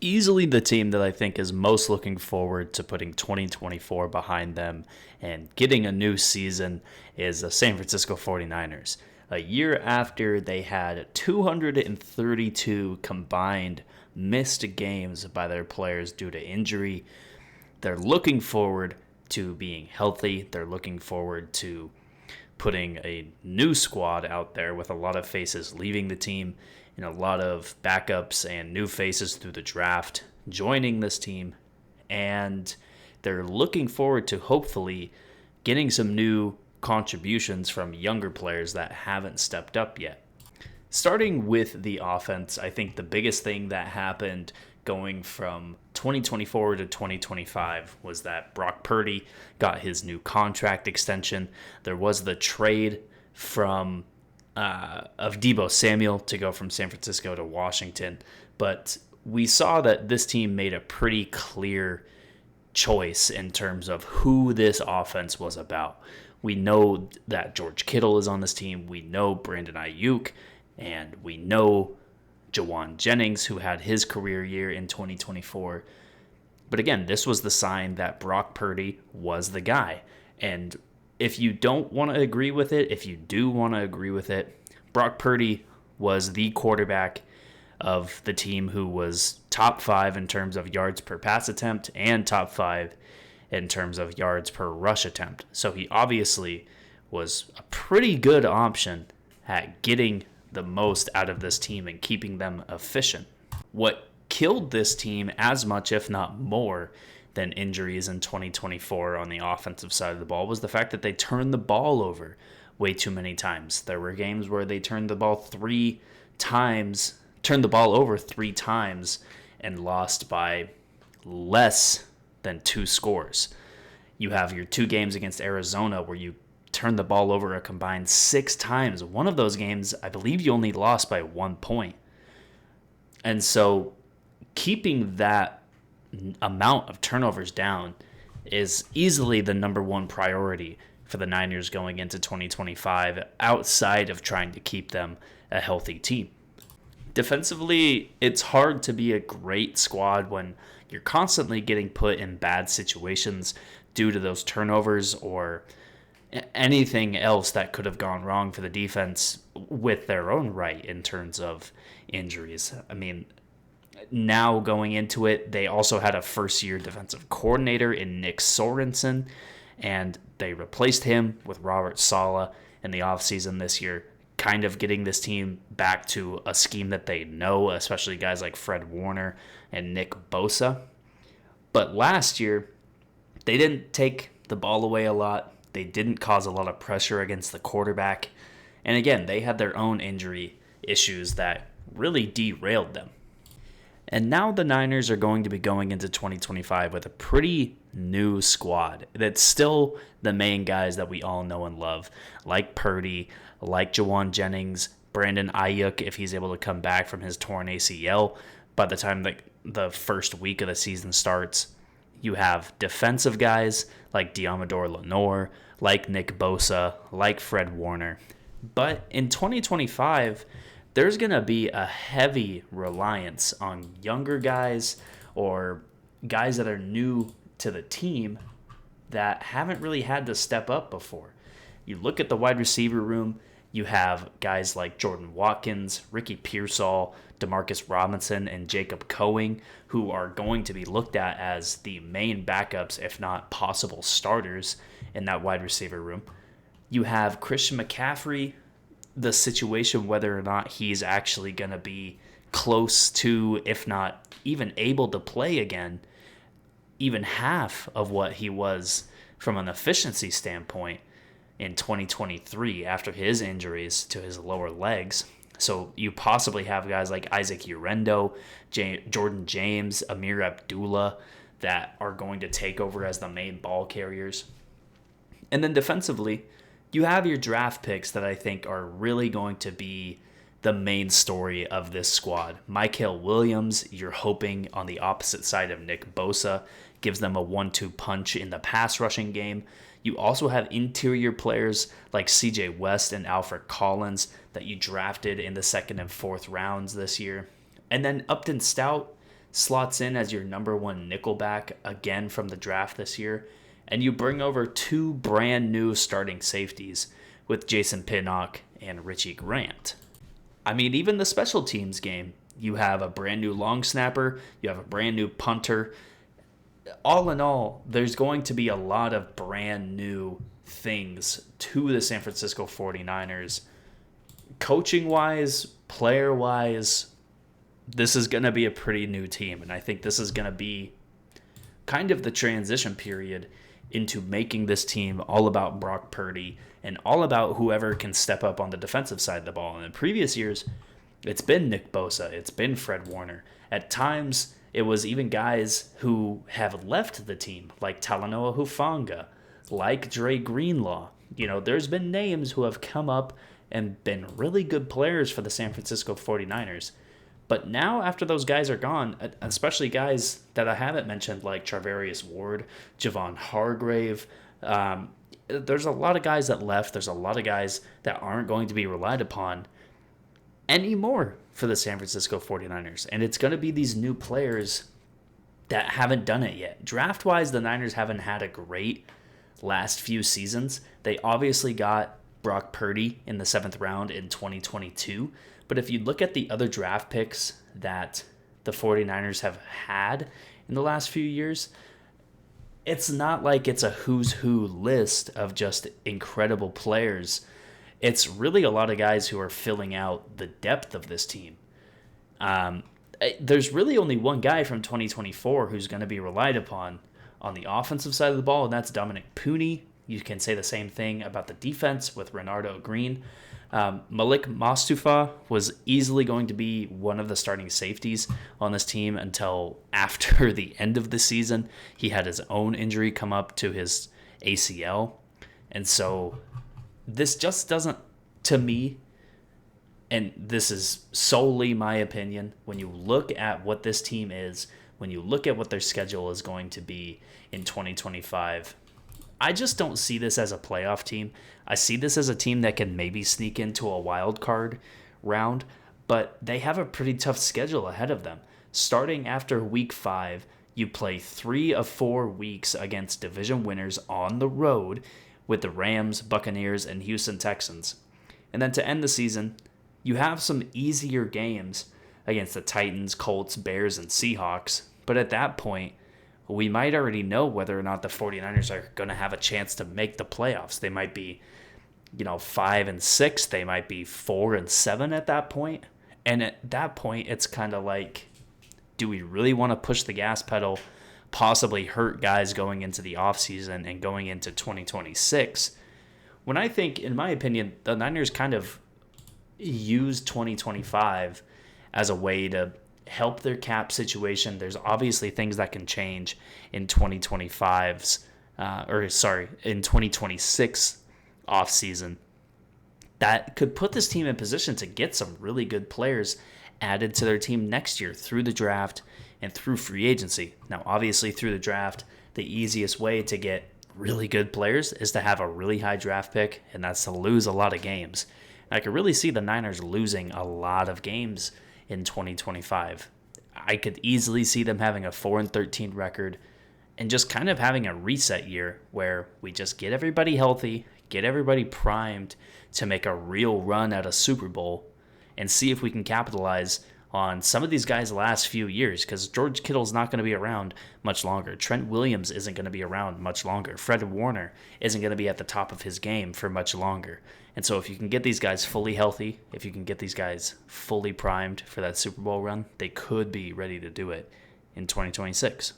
Easily the team that I think is most looking forward to putting 2024 behind them and getting a new season is the San Francisco 49ers. A year after they had 232 combined missed games by their players due to injury, they're looking forward to being healthy. They're looking forward to putting a new squad out there with a lot of faces leaving the team and a lot of backups and new faces through the draft joining this team. And they're looking forward to hopefully getting some new contributions from younger players that haven't stepped up yet. Starting with the offense, I think the biggest thing that happened going from 2024 to 2025 was that Brock Purdy got his new contract extension. There was the trade from of Deebo Samuel to go from San Francisco to Washington, but we saw that this team made a pretty clear choice in terms of who this offense was about. We know that George Kittle is on this team. We know Brandon Ayuk, and we know Jawan Jennings, who had his career year in 2024. But again, this was the sign that Brock Purdy was the guy. And if you don't want to agree with it, if you do want to agree with it, Brock Purdy was the quarterback of the team who was top 5 in terms of yards per pass attempt and top 5 in terms of yards per rush attempt. So he obviously was a pretty good option at getting the most out of this team and keeping them efficient. What killed this team as much, if not more, than injuries in 2024 on the offensive side of the ball was the fact that they turned the ball over way too many times. There were games where they turned the ball over 3 times and lost by less than 2 scores. You have your 2 games against Arizona where you turned the ball over a combined 6 times. One of those games, I believe you only lost by 1 point. And so keeping that amount of turnovers down is easily the number one priority for the Niners going into 2025 outside of trying to keep them a healthy team. Defensively, it's hard to be a great squad when you're constantly getting put in bad situations due to those turnovers or anything else that could have gone wrong for the defense with their own right in terms of injuries. I mean, now going into it, they also had a first-year defensive coordinator in Nick Sorensen, and they replaced him with Robert Saleh in the offseason this year, kind of getting this team back to a scheme that they know, especially guys like Fred Warner and Nick Bosa. But last year, they didn't take the ball away a lot. They didn't cause a lot of pressure against the quarterback. And again, they had their own injury issues that really derailed them. And now the Niners are going to be going into 2025 with a pretty new squad that's still the main guys that we all know and love, like Purdy, like Jawan Jennings, Brandon Ayuk, if he's able to come back from his torn ACL by the time that the first week of the season starts. You have defensive guys like Deommodore Lenoir, like Nick Bosa, like Fred Warner. But in 2025, there's going to be a heavy reliance on younger guys or guys that are new to the team that haven't really had to step up before. You look at the wide receiver room, you have guys like Jordan Watkins, Ricky Pearsall, Demarcus Robinson, and Jacob Coing, who are going to be looked at as the main backups, if not possible starters, in that wide receiver room. You have Christian McCaffrey, the situation whether or not he's actually going to be close to, if not even able to play again, even half of what he was from an efficiency standpoint in 2023 after his injuries to his lower legs. So you possibly have guys like Isaac Urendo, Jordan James, Amir Abdullah that are going to take over as the main ball carriers. And then defensively, you have your draft picks that I think are really going to be the main story of this squad. Mykel Williams, you're hoping on the opposite side of Nick Bosa, gives them a 1-2 punch in the pass rushing game. You also have interior players like CJ West and Alfred Collins that you drafted in the 2nd and 4th rounds this year. And then Upton Stout, slots in as your number one nickelback again from the draft this year, and you bring over two brand new starting safeties with Jason Pinnock and Richie Grant. I mean, even the special teams game, you have a brand new long snapper, you have a brand new punter. All in all, there's going to be a lot of brand new things to the San Francisco 49ers. Coaching-wise, player-wise, this is going to be a pretty new team, and I think this is going to be kind of the transition period into making this team all about Brock Purdy and all about whoever can step up on the defensive side of the ball. And in previous years, it's been Nick Bosa, it's been Fred Warner. At times, it was even guys who have left the team, like Talanoa Hufanga, like Dre Greenlaw. You know, there's been names who have come up and been really good players for the San Francisco 49ers. But now, after those guys are gone, especially guys that I haven't mentioned, like Charvarius Ward, Javon Hargrave, there's a lot of guys that left. There's a lot of guys that aren't going to be relied upon anymore for the San Francisco 49ers. And it's going to be these new players that haven't done it yet. Draft-wise, the Niners haven't had a great last few seasons. They obviously got Brock Purdy in the 7th round in 2022. But if you look at the other draft picks that the 49ers have had in the last few years, it's not like it's a who's who list of just incredible players. It's really a lot of guys who are filling out the depth of this team. There's really only one guy from 2024 who's going to be relied upon on the offensive side of the ball, and that's Dominic Pooney. You can say the same thing about the defense with Renardo Green. Malik Mostufa was easily going to be one of the starting safeties on this team until after the end of the season. He had his own injury come up to his ACL. And so this just doesn't, to me, and this is solely my opinion, when you look at what this team is, when you look at what their schedule is going to be in 2025, I just don't see this as a playoff team. I see this as a team that can maybe sneak into a wild card round, but they have a pretty tough schedule ahead of them. Starting after week 5, you play 3 of 4 weeks against division winners on the road with the Rams, Buccaneers, and Houston Texans. And then to end the season, you have some easier games against the Titans, Colts, Bears, and Seahawks. But at that point, we might already know whether or not the 49ers are going to have a chance to make the playoffs. They might be, 5-6. They might be 4-7 at that point. And at that point, it's kind of like, do we really want to push the gas pedal, possibly hurt guys going into the offseason and going into 2026? When I think, in my opinion, the Niners kind of use 2025 as a way to help their cap situation. There's obviously things that can change in 2025's, in 2026 offseason that could put this team in position to get some really good players added to their team next year through the draft and through free agency. Now, obviously, through the draft, the easiest way to get really good players is to have a really high draft pick, and that's to lose a lot of games. And I could really see the Niners losing a lot of games in 2025. I could easily see them having a 4-13 record and just kind of having a reset year where we just get everybody healthy, get everybody primed to make a real run at a Super Bowl and see if we can capitalize on some of these guys' last few years, because George Kittle's not going to be around much longer. Trent Williams isn't going to be around much longer. Fred Warner isn't going to be at the top of his game for much longer. And so if you can get these guys fully healthy, if you can get these guys fully primed for that Super Bowl run, they could be ready to do it in 2026.